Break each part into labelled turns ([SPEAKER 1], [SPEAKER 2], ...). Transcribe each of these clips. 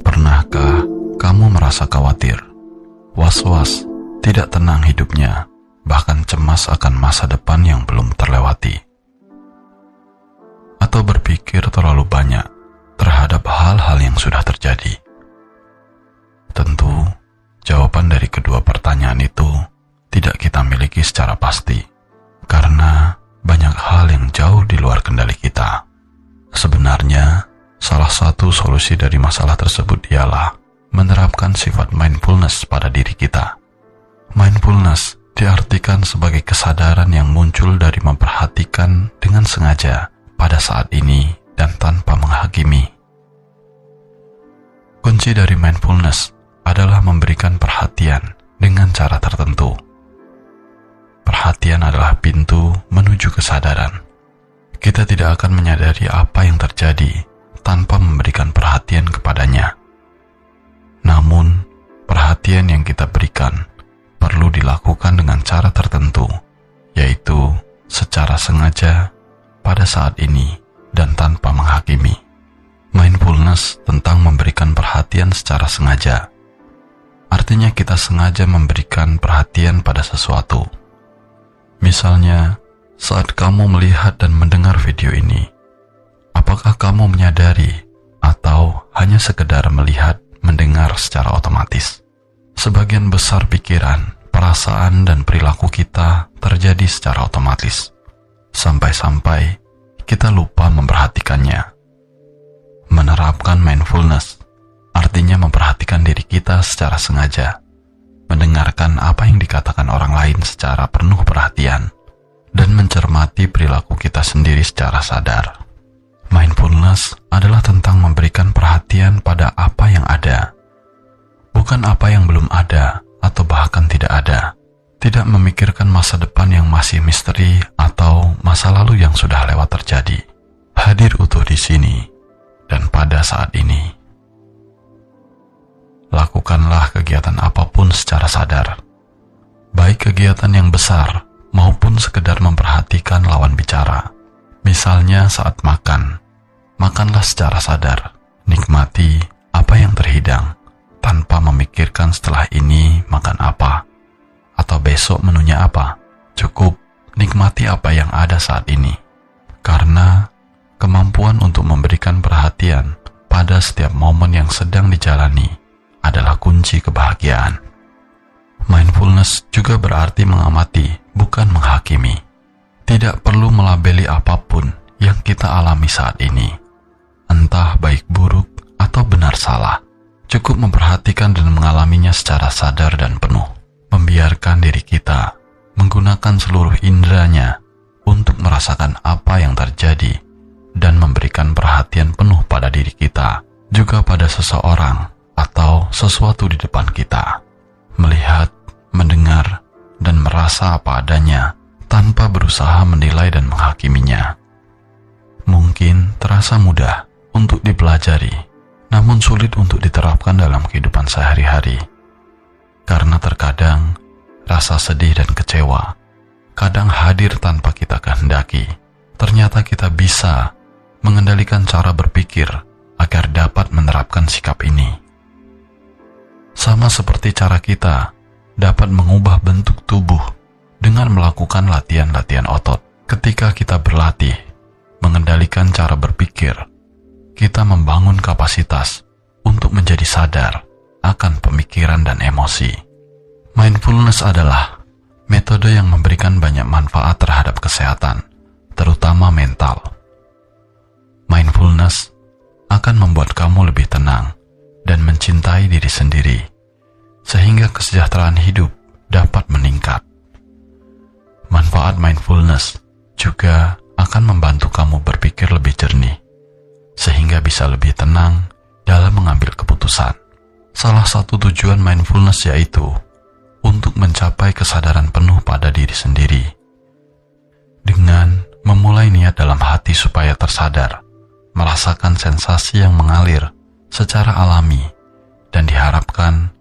[SPEAKER 1] Pernahkah kamu merasa khawatir, was-was, tidak tenang hidupnya, bahkan cemas akan masa depan yang belum terlewati? Atau berpikir terlalu banyak terhadap hal-hal yang sudah terjadi? Tentu, jawaban dari kedua pertanyaan itu tidak kita miliki secara pasti, karena banyak hal yang jauh di luar kendali kita. Sebenarnya, salah satu solusi dari masalah tersebut ialah menerapkan sifat mindfulness pada diri kita. Mindfulness diartikan sebagai kesadaran yang muncul dari memperhatikan dengan sengaja pada saat ini dan tanpa menghakimi. Kunci dari mindfulness adalah memberikan perhatian dengan cara tertentu. Perhatian adalah pintu menuju kesadaran. Kita tidak akan menyadari apa yang terjadi tanpa memberikan perhatian kepadanya. Namun, perhatian yang kita berikan perlu dilakukan dengan cara tertentu, yaitu secara sengaja pada saat ini dan tanpa menghakimi. Mindfulness tentang memberikan perhatian secara sengaja. Artinya kita sengaja memberikan perhatian pada sesuatu. Misalnya, saat kamu melihat dan mendengar video ini, apakah kamu menyadari atau hanya sekedar melihat, mendengar secara otomatis? Sebagian besar pikiran, perasaan, dan perilaku kita terjadi secara otomatis, sampai-sampai kita lupa memperhatikannya. Menerapkan mindfulness artinya memperhatikan diri kita secara sengaja, mendengarkan apa yang dikatakan orang lain secara penuh perhatian, dan mencermati perilaku kita sendiri secara sadar. Mindfulness adalah tentang memberikan perhatian pada apa yang ada, bukan apa yang belum ada atau bahkan tidak ada. Tidak memikirkan masa depan yang masih misteri atau masa lalu yang sudah lewat terjadi. Hadir utuh di sini dan pada saat ini. Lakukanlah kegiatan apapun secara sadar, baik kegiatan yang besar maupun sekedar memperhatikan lawan bicara. Misalnya saat makan, makanlah secara sadar, nikmati apa yang terhidang, tanpa memikirkan setelah ini makan apa, atau besok menunya apa. Cukup nikmati apa yang ada saat ini, karena kemampuan untuk memberikan perhatian pada setiap momen yang sedang dijalani adalah kunci kebahagiaan. Mindfulness juga berarti mengamati, bukan menghakimi. Tidak perlu melabeli apapun yang kita alami saat ini, entah baik buruk atau benar salah. Cukup memperhatikan dan mengalaminya secara sadar dan penuh. Membiarkan diri kita menggunakan seluruh inderanya untuk merasakan apa yang terjadi dan memberikan perhatian penuh pada diri kita, juga pada seseorang atau sesuatu di depan kita. Melihat, mendengar, dan merasa apa adanya tanpa berusaha menilai dan menghakiminya. Mungkin terasa mudah untuk dipelajari, namun sulit untuk diterapkan dalam kehidupan sehari-hari. Karena terkadang rasa sedih dan kecewa kadang hadir tanpa kita kehendaki. Ternyata kita bisa mengendalikan cara berpikir agar dapat menerapkan sikap ini. Sama seperti cara kita dapat mengubah bentuk tubuh dengan melakukan latihan-latihan otot. Ketika kita berlatih mengendalikan cara berpikir, kita membangun kapasitas untuk menjadi sadar akan pemikiran dan emosi. Mindfulness adalah metode yang memberikan banyak manfaat terhadap kesehatan, terutama mental. Mindfulness akan membuat kamu lebih tenang dan mencintai diri sendiri, sehingga kesejahteraan hidup dapat meningkat. Manfaat mindfulness juga akan membantu kamu berpikir lebih jernih, sehingga bisa lebih tenang dalam mengambil keputusan. Salah satu tujuan mindfulness yaitu untuk mencapai kesadaran penuh pada diri sendiri. Dengan memulai niat dalam hati supaya tersadar, merasakan sensasi yang mengalir secara alami, dan diharapkan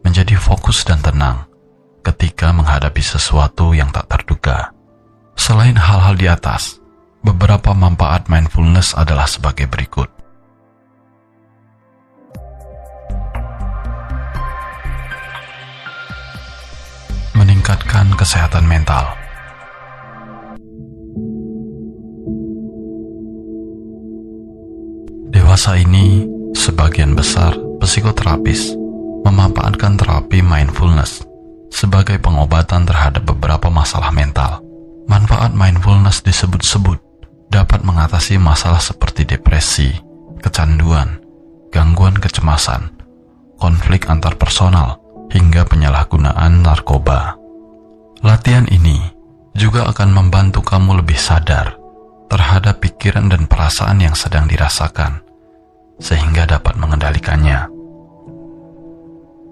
[SPEAKER 1] menjadi fokus dan tenang ketika menghadapi sesuatu yang tak terduga. Selain hal-hal di atas, Beberapa manfaat mindfulness adalah sebagai berikut. Meningkatkan kesehatan mental. Dewasa ini, sebagian besar psikoterapis memanfaatkan terapi mindfulness sebagai pengobatan terhadap beberapa masalah mental. Manfaat mindfulness disebut-sebut dapat mengatasi masalah seperti depresi, kecanduan, gangguan kecemasan, konflik antar personal, hingga penyalahgunaan narkoba. Latihan ini juga akan membantu kamu lebih sadar terhadap pikiran dan perasaan yang sedang dirasakan, sehingga dapat mengendalikannya.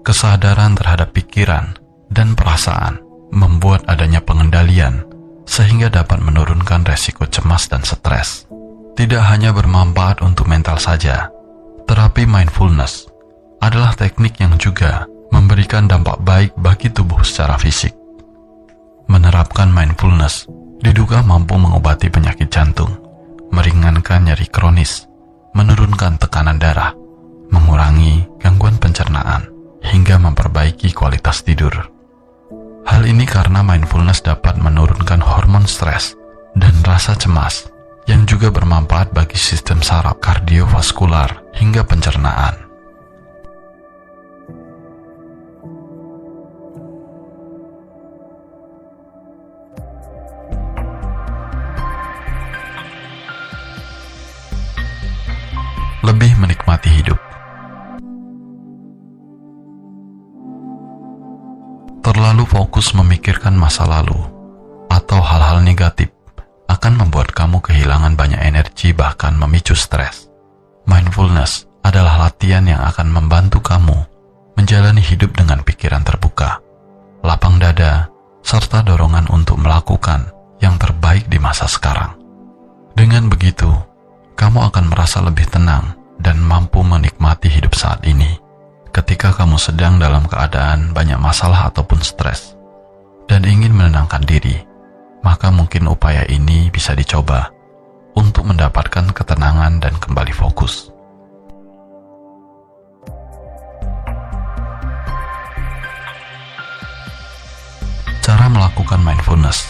[SPEAKER 1] Kesadaran terhadap pikiran dan perasaan membuat adanya pengendalian, sehingga dapat menurunkan resiko cemas dan stres. Tidak hanya bermanfaat untuk mental saja, terapi mindfulness adalah teknik yang juga memberikan dampak baik bagi tubuh secara fisik. Menerapkan mindfulness diduga mampu mengobati penyakit jantung, meringankan nyeri kronis, menurunkan tekanan darah, mengurangi gangguan pencernaan, hingga memperbaiki kualitas tidur. Hal ini karena mindfulness dapat menurunkan hormon stres dan rasa cemas, yang juga bermanfaat bagi sistem saraf, kardiovaskular, hingga pencernaan. Lebih menikmati hidup. Terlalu fokus memikirkan masa lalu atau hal-hal negatif akan membuat kamu kehilangan banyak energi, bahkan memicu stres. Mindfulness adalah latihan yang akan membantu kamu menjalani hidup dengan pikiran terbuka, lapang dada, serta dorongan untuk melakukan yang terbaik di masa sekarang. Dengan begitu, kamu akan merasa lebih tenang dan mampu menikmati hidup saat ini. Ketika kamu sedang dalam keadaan banyak masalah ataupun stres dan ingin menenangkan diri, maka mungkin upaya ini bisa dicoba untuk mendapatkan ketenangan dan kembali fokus. Cara melakukan mindfulness.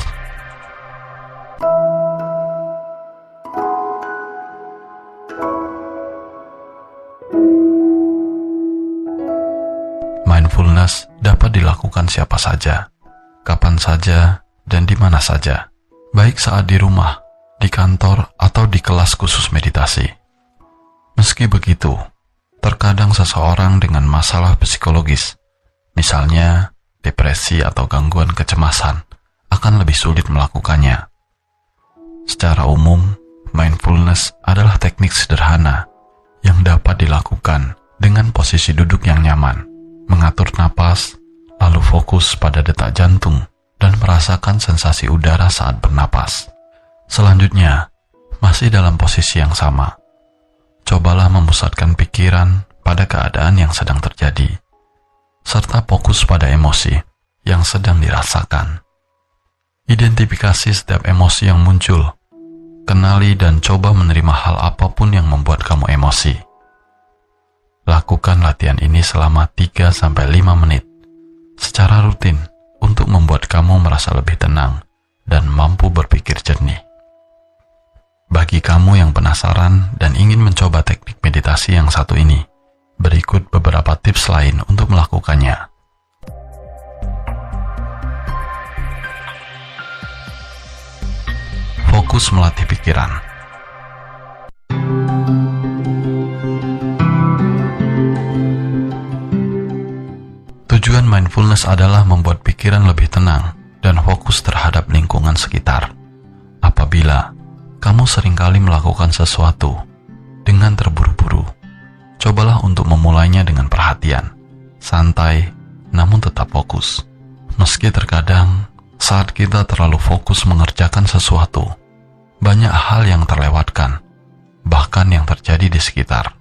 [SPEAKER 1] Mindfulness dapat dilakukan siapa saja, kapan saja, dan di mana saja, baik saat di rumah, di kantor, atau di kelas khusus meditasi. Meski begitu, terkadang seseorang dengan masalah psikologis, misalnya depresi atau gangguan kecemasan, akan lebih sulit melakukannya. Secara umum, mindfulness adalah teknik sederhana yang dapat dilakukan dengan posisi duduk yang nyaman, mengatur napas, lalu fokus pada detak jantung dan merasakan sensasi udara saat bernapas. Selanjutnya, masih dalam posisi yang sama, cobalah memusatkan pikiran pada keadaan yang sedang terjadi, serta fokus pada emosi yang sedang dirasakan. Identifikasi setiap emosi yang muncul, kenali dan coba menerima hal apapun yang membuat kamu emosi. Lakukan latihan ini selama 3-5 menit secara rutin untuk membuat kamu merasa lebih tenang dan mampu berpikir jernih. Bagi kamu yang penasaran dan ingin mencoba teknik meditasi yang satu ini, berikut beberapa tips lain untuk melakukannya. Fokus melatih pikiran. Tujuan mindfulness adalah membuat pikiran lebih tenang dan fokus terhadap lingkungan sekitar. Apabila kamu seringkali melakukan sesuatu dengan terburu-buru, cobalah untuk memulainya dengan perhatian, santai, namun tetap fokus. Meski terkadang saat kita terlalu fokus mengerjakan sesuatu, banyak hal yang terlewatkan, bahkan yang terjadi di sekitar.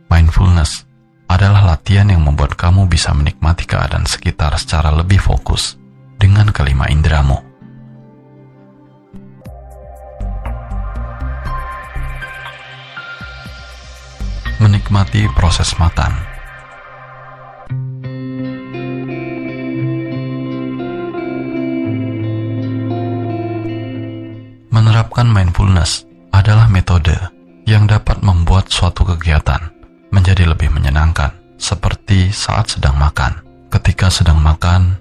[SPEAKER 1] Mindfulness adalah latihan yang membuat kamu bisa menikmati keadaan sekitar secara lebih fokus dengan kelima inderamu. menikmati proses makan. Menerapkan mindfulness adalah metode yang dapat membuat suatu kegiatan menjadi lebih menyenangkan, seperti saat sedang makan. Ketika sedang makan,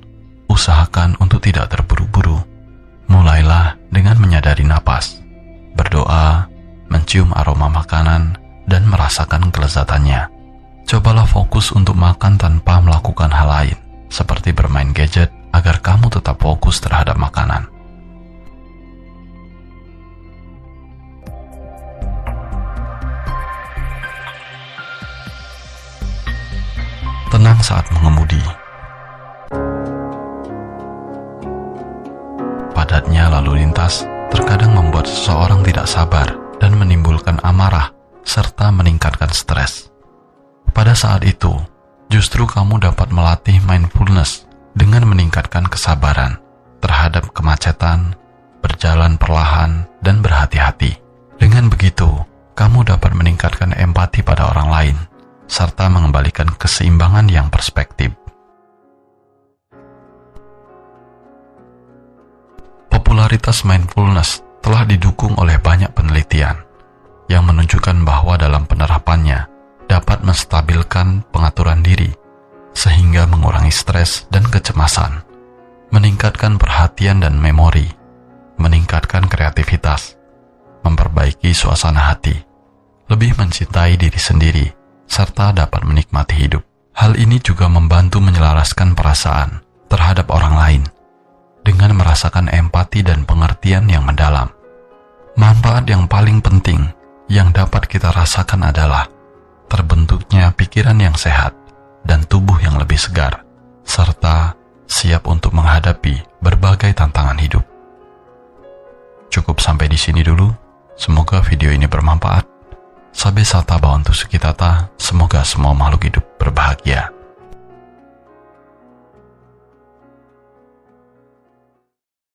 [SPEAKER 1] usahakan untuk tidak terburu-buru. Mulailah dengan menyadari napas, berdoa, mencium aroma makanan, dan merasakan kelezatannya. Cobalah fokus untuk makan tanpa melakukan hal lain, seperti bermain gadget, agar kamu tetap fokus terhadap makanan. Tenang saat mengemudi. Padatnya lalu lintas terkadang membuat seseorang tidak sabar dan menimbulkan amarah serta meningkatkan stres. Pada saat itu, justru kamu dapat melatih mindfulness dengan meningkatkan kesabaran terhadap kemacetan, berjalan perlahan, dan berhati-hati. Dengan begitu, kamu dapat meningkatkan empati pada orang lain serta mengembalikan keseimbangan yang perspektif. Popularitas mindfulness telah didukung oleh banyak penelitian yang menunjukkan bahwa dalam penerapannya dapat menstabilkan pengaturan diri sehingga mengurangi stres dan kecemasan, meningkatkan perhatian dan memori, meningkatkan kreativitas, memperbaiki suasana hati, lebih mencintai diri sendiri, serta dapat menikmati hidup. Hal ini juga membantu menyelaraskan perasaan terhadap orang lain dengan merasakan empati dan pengertian yang mendalam. Manfaat yang paling penting yang dapat kita rasakan adalah terbentuknya pikiran yang sehat dan tubuh yang lebih segar, serta siap untuk menghadapi berbagai tantangan hidup. Cukup sampai di sini dulu. Semoga video ini bermanfaat. Sabe sata bawantu sukitata, semoga semua makhluk hidup berbahagia.